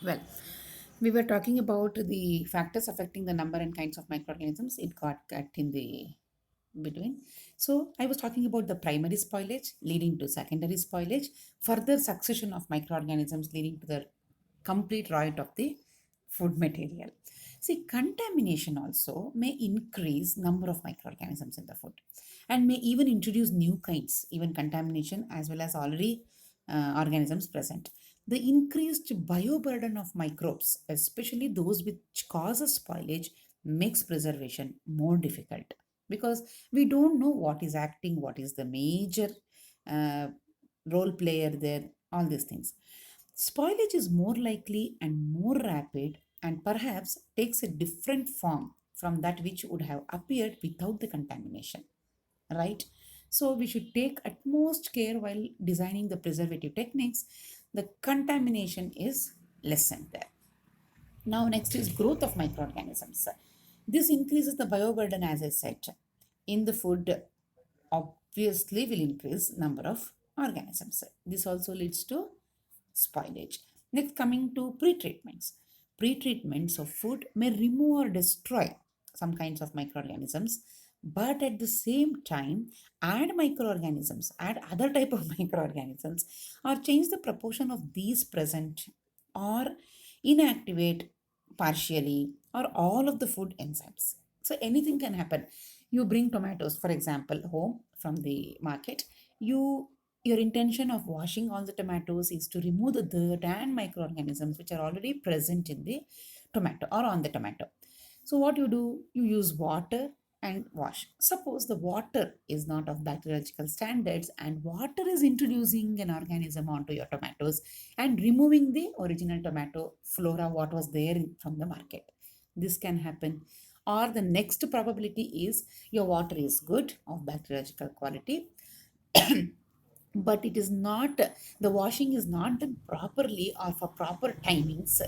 Well, we were talking about the factors affecting the number and kinds of microorganisms. It got cut in the between. So I was talking about the primary spoilage leading to secondary spoilage, further succession of microorganisms leading to the complete riot of the food material. See, contamination also may increase number of microorganisms in the food and may even introduce new kinds, even contamination as well as already organisms present. The increased bioburden of microbes, especially those which causes spoilage, makes preservation more difficult because we don't know what is acting, what is the major uh, role player there, all these things. Spoilage is more likely and more rapid and perhaps takes a different form from that which would have appeared without the contamination, right? So we should take utmost care while designing the preservative techniques. The contamination is lessened there. Now, next is growth of microorganisms. This increases the bioburden, as I said, in the food. Obviously, will increase number of organisms. This also leads to spoilage. Next, coming to pre-treatments. Pre-treatments of food may remove or destroy some kinds of microorganisms, but at the same time, add other type of microorganisms, or change the proportion of these present, or inactivate partially or all of the food enzymes. So anything can happen. You bring tomatoes, for example, home from the market. Your intention of washing all the tomatoes is to remove the dirt and microorganisms which are already present in the tomato or on the tomato. So what you do, you use water and wash. Suppose the water is not of bacteriological standards and water is introducing an organism onto your tomatoes and removing the original tomato flora what was there from the market. This can happen. Or the next probability is your water is good of bacteriological quality but it is not, the washing is not done properly or for proper timings,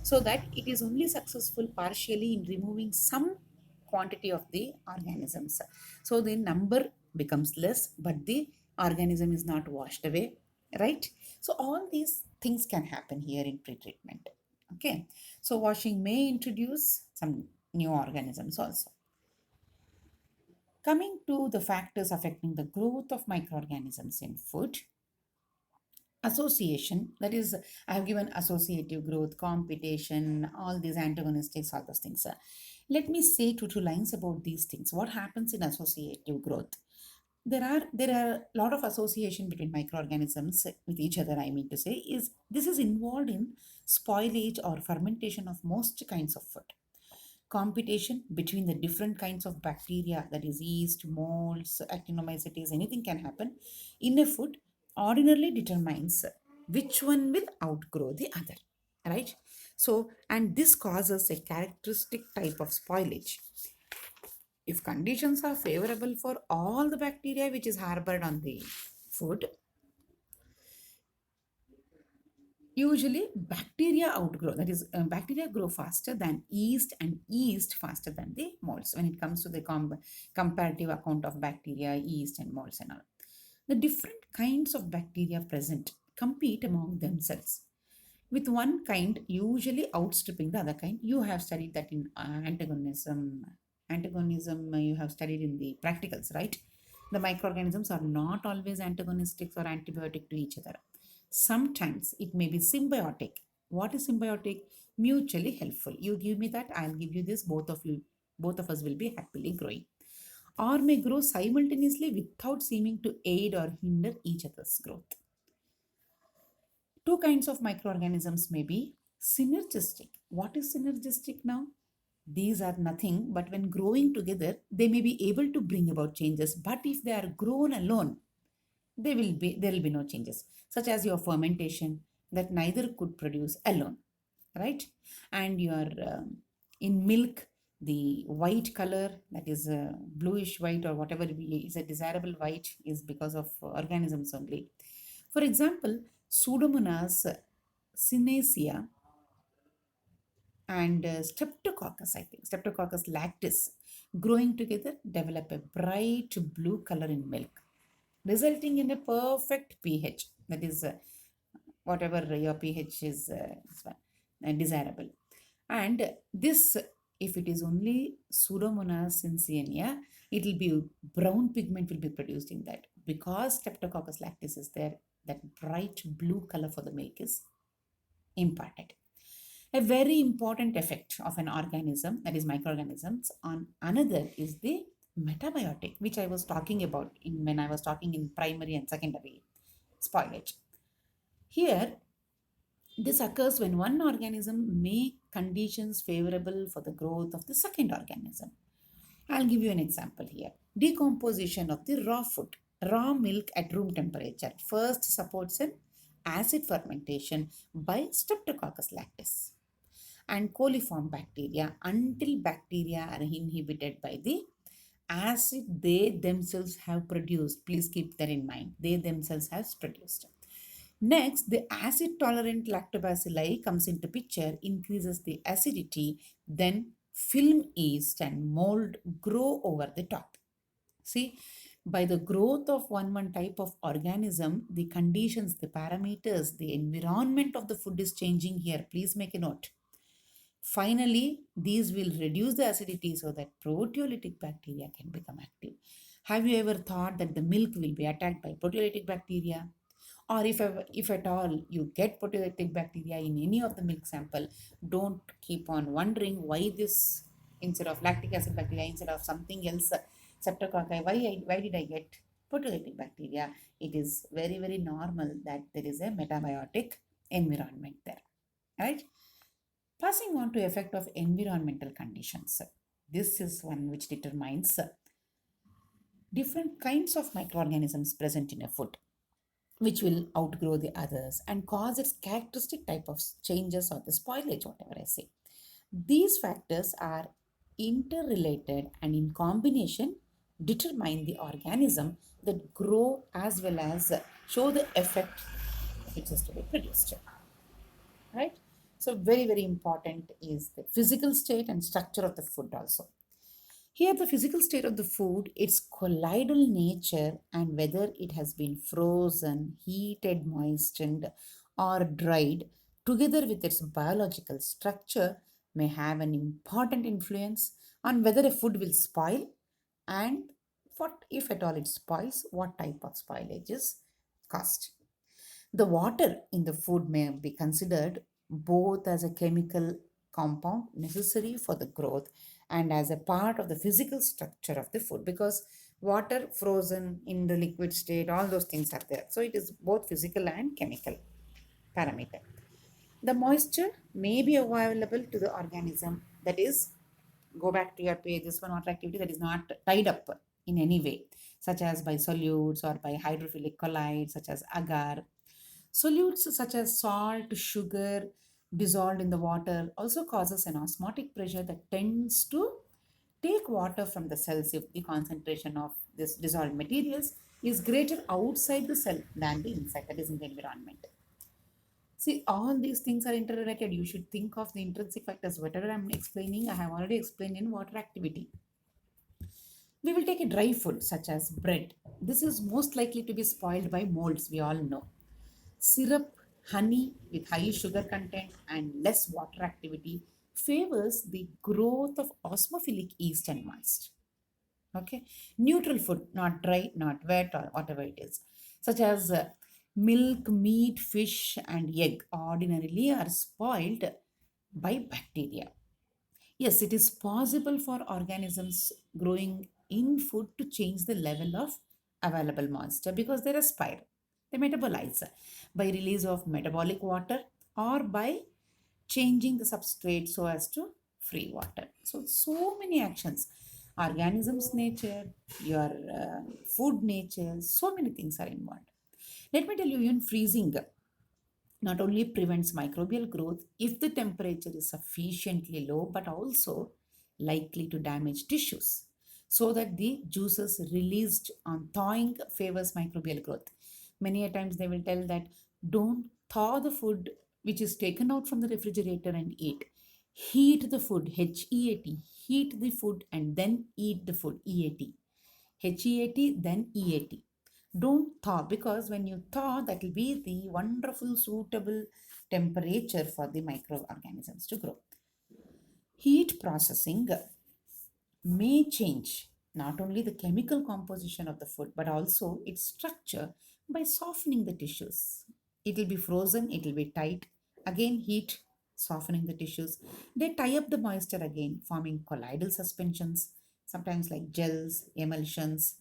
so that it is only successful partially in removing some quantity of the organisms, so the number becomes less but the organism is not washed away, right? So all these things can happen here in pre-treatment. Okay, so washing may introduce some new organisms also. Coming to the factors affecting the growth of microorganisms in food, association, that is, I have given associative growth, competition, all these antagonistics, all those things. Let me say two lines about these things. What happens in associative growth? There are a lot of association between microorganisms with each other. I mean to say is this is involved in spoilage or fermentation of most kinds of food. Competition between the different kinds of bacteria, that is yeast, molds, actinomycetes, anything can happen in a food, ordinarily determines which one will outgrow the other, right? So, and this causes a characteristic type of spoilage. If conditions are favorable for all the bacteria which is harbored on the food, usually bacteria outgrow, that is, bacteria grow faster than yeast and yeast faster than the molds when it comes to the comparative account of bacteria, yeast, and molds and all. The different kinds of bacteria present compete among themselves, with one kind usually outstripping the other kind. You have studied that in antagonism. Antagonism, you have studied in the practicals, right? The microorganisms are not always antagonistic or antibiotic to each other. Sometimes it may be symbiotic. What is symbiotic? Mutually helpful. You give me that, I'll give you this, both of us will be happily growing. Or may grow simultaneously without seeming to aid or hinder each other's growth. Two kinds of microorganisms may be synergistic. What is synergistic now? These are nothing but when growing together, they may be able to bring about changes, but if they are grown alone, there will be no changes, such as your fermentation that neither could produce alone, right? And your in milk, the white color, that is bluish white or whatever is a desirable white, is because of organisms only. For example, Pseudomonas cineacea and Streptococcus, I think, Streptococcus lactis, growing together develop a bright blue color in milk, resulting in a perfect pH. That is, whatever your pH is, desirable. And this, if it is only Pseudomonas cincinnati, it will be brown pigment will be produced in that. Because Streptococcus lactis is there, that bright blue color for the milk is imparted. A very important effect of an organism, that is microorganisms, on another is the metabiotic, which I was talking about when I was talking in primary and secondary spoilage. Here, this occurs when one organism make conditions favorable for the growth of the second organism. I'll give you an example here. Decomposition of the raw food. Raw milk at room temperature first supports an acid fermentation by Streptococcus lactis and coliform bacteria until bacteria are inhibited by the acid they themselves have produced. Please keep that in mind. They themselves have produced. Next, the acid tolerant lactobacilli comes into picture, increases the acidity, then film yeast and mold grow over the top. See, by the growth of one type of organism, the conditions, the parameters, the environment of the food is changing here. Please make a note. Finally, these will reduce the acidity so that proteolytic bacteria can become active. Have you ever thought that the milk will be attacked by proteolytic bacteria? Or if at all you get proteolytic bacteria in any of the milk sample, don't keep on wondering why this, instead of lactic acid bacteria, instead of something else, streptococci, why did I get proteolytic bacteria? It is very, very normal that there is a metabiotic environment there, right? Passing on to effect of environmental conditions. This is one which determines different kinds of microorganisms present in a food, which will outgrow the others and cause its characteristic type of changes or the spoilage, whatever I say. These factors are interrelated and in combination determine the organism that grow as well as show the effect which is to be produced, right? So very, very important is the physical state and structure of the food also. Here, the physical state of the food, its colloidal nature, and whether it has been frozen, heated, moistened, or dried, together with its biological structure, may have an important influence on whether a food will spoil and what, if at all it spoils, what type of spoilage is caused. The water in the food may be considered both as a chemical compound necessary for the growth and as a part of the physical structure of the food, because water frozen in the liquid state, all those things are there. So it is both physical and chemical parameter. The moisture may be available to the organism, that is, go back to your page, this one, water activity that is not tied up in any way, such as by solutes or by hydrophilic colloids such as agar. Solutes such as salt, sugar dissolved in the water also causes an osmotic pressure that tends to take water from the cells if the concentration of this dissolved materials is greater outside the cell than the inside, that is in the environment. See, all these things are interrelated. You should think of the intrinsic factors. Whatever I'm explaining, I have already explained in water activity. We will take a dry food such as bread. This is most likely to be spoiled by molds, we all know. Syrup, honey with high sugar content and less water activity favors the growth of osmophilic yeast and moist. Okay, neutral food, not dry, not wet, or whatever it is, such as milk, meat, fish, and egg, ordinarily are spoiled by bacteria. Yes, it is possible for organisms growing in food to change the level of available moisture because they respire, they metabolize by release of metabolic water or by changing the substrate so as to free water. So many actions. Organisms nature, your food nature, so many things are involved. Let me tell you, even freezing not only prevents microbial growth if the temperature is sufficiently low, but also likely to damage tissues so that the juices released on thawing favors microbial growth. Many a times they will tell that don't thaw the food which is taken out from the refrigerator and eat. Heat the food, HEAT, heat the food and then eat the food, EAT. HEAT, then EAT. Don't thaw, because when you thaw, that will be the wonderful, suitable temperature for the microorganisms to grow. Heat processing may change not only the chemical composition of the food but also its structure by softening the tissues. It will be frozen, it will be tight. Again, heat softening the tissues. They tie up the moisture again, forming colloidal suspensions, sometimes like gels, emulsions,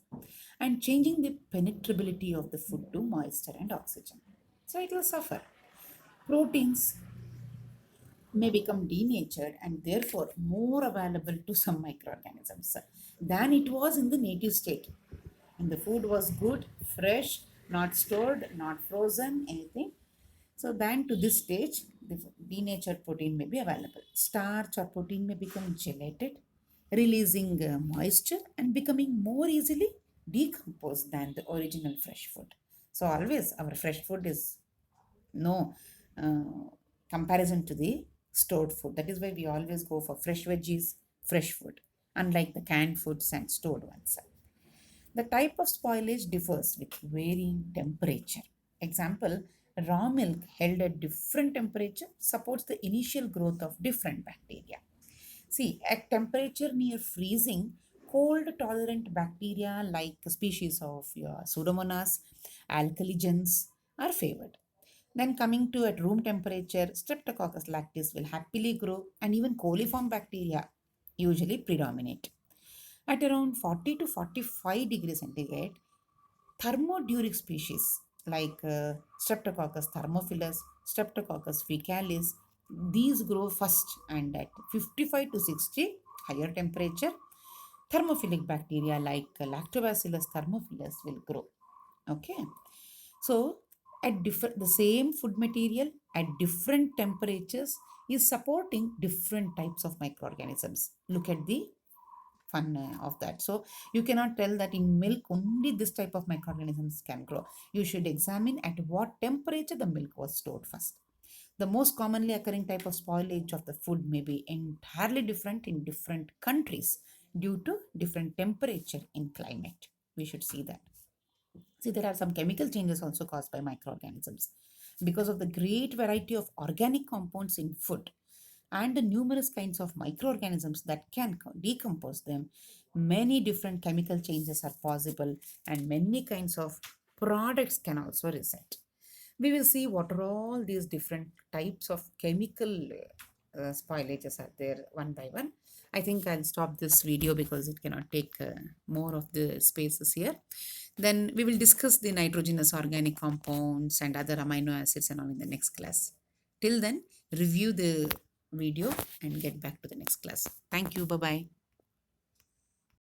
and changing the penetrability of the food to moisture and oxygen. So it will suffer. Proteins may become denatured and therefore more available to some microorganisms than it was in the native state. And the food was good, fresh, not stored, not frozen, anything. So then to this stage, the denatured protein may be available. Starch or protein may become gelated, releasing moisture and becoming more easily decomposed than the original fresh food. So always our fresh food is no comparison to the stored food. That is why we always go for fresh veggies, fresh food, unlike the canned foods and stored ones. The type of spoilage differs with varying temperature. Example, raw milk held at different temperature supports the initial growth of different bacteria. See, at temperature near freezing, cold tolerant bacteria like species of your Pseudomonas, alkaligens are favored. Then coming to at room temperature, Streptococcus lactis will happily grow and even coliform bacteria usually predominate. At around 40 to 45 degrees centigrade, thermoduric species like Streptococcus thermophilus, Streptococcus faecalis, these grow first and at 55 to 60 higher temperature, thermophilic bacteria like Lactobacillus thermophilus will grow. Okay. So, at different the same food material at different temperatures is supporting different types of microorganisms. Look at the fun of that. So, you cannot tell that in milk only this type of microorganisms can grow. You should examine at what temperature the milk was stored first. The most commonly occurring type of spoilage of the food may be entirely different in different countries due to different temperature in climate. We should see that. See, there are some chemical changes also caused by microorganisms. Because of the great variety of organic compounds in food and the numerous kinds of microorganisms that can decompose them, many different chemical changes are possible and many kinds of products can also result. We will see what are all these different types of chemical spoilages are there one by one. I think I'll stop this video because it cannot take more of the spaces here. Then we will discuss the nitrogenous organic compounds and other amino acids and all in the next class. Till then, review the video and get back to the next class. Thank you. Bye bye.